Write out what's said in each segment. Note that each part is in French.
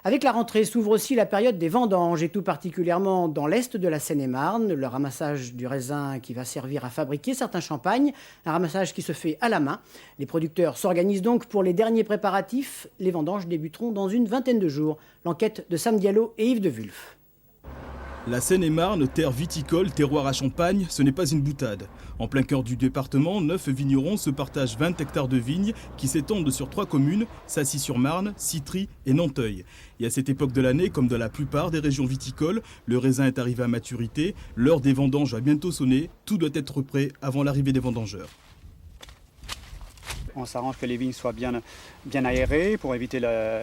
Avec la rentrée s'ouvre aussi la période des vendanges et tout particulièrement dans l'est de la Seine-et-Marne, le ramassage du raisin qui va servir à fabriquer certains champagnes, un ramassage qui se fait à la main. Les producteurs s'organisent donc pour les derniers préparatifs. Les vendanges débuteront dans une vingtaine de jours. L'enquête de Sam Diallo et Yves de Wulf. La Seine-et-Marne, terre viticole, terroir à champagne, ce n'est pas une boutade. En plein cœur du département, 9 vignerons se partagent 20 hectares de vignes qui s'étendent sur 3 communes, Sassy-sur-Marne, Citry et Nanteuil. Et à cette époque de l'année, comme dans la plupart des régions viticoles, le raisin est arrivé à maturité, l'heure des vendanges va bientôt sonner, tout doit être prêt avant l'arrivée des vendangeurs. On s'arrange que les vignes soient bien aérées pour éviter,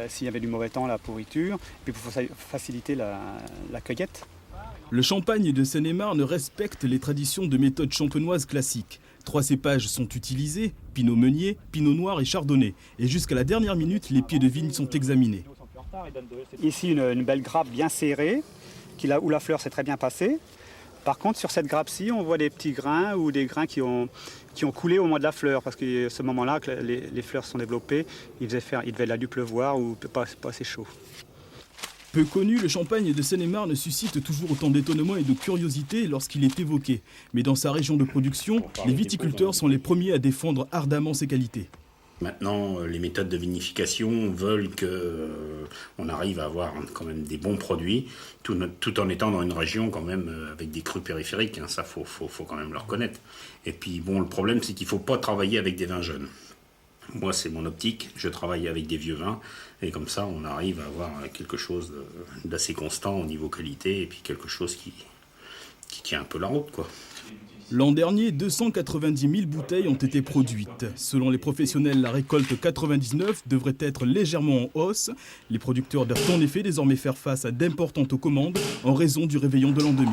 s'il y avait du mauvais temps, la pourriture, et puis pour faciliter la cueillette. Le champagne de Seine-et-Marne respecte les traditions de méthode champenoise classique. 3 cépages sont utilisés, Pinot Meunier, Pinot Noir et Chardonnay. Et jusqu'à la dernière minute, les pieds de vigne sont examinés. Ici, une belle grappe bien serrée, où la fleur s'est très bien passée. Par contre, sur cette grappe-ci, on voit des petits grains ou des grains qui ont coulé au moment de la fleur, parce que ce moment-là, que les fleurs sont développées, il devait là du pleuvoir ou pas assez chaud. Peu connu, le champagne de Seine-et-Marne suscite toujours autant d'étonnement et de curiosité lorsqu'il est évoqué. Mais dans sa région de production, les viticulteurs sont les premiers à défendre ardemment ses qualités. Maintenant, les méthodes de vinification veulent qu'on arrive à avoir quand même des bons produits, tout en étant dans une région quand même avec des crus périphériques, hein, ça faut quand même le reconnaître. Et puis bon, le problème c'est qu'il ne faut pas travailler avec des vins jeunes. Moi c'est mon optique, je travaille avec des vieux vins, et comme ça on arrive à avoir quelque chose d'assez constant au niveau qualité, et puis quelque chose qui tient un peu la route, quoi. L'an dernier, 290 000 bouteilles ont été produites. Selon les professionnels, la récolte 99 devrait être légèrement en hausse. Les producteurs doivent en effet désormais faire face à d'importantes commandes en raison du réveillon de l'an 2000.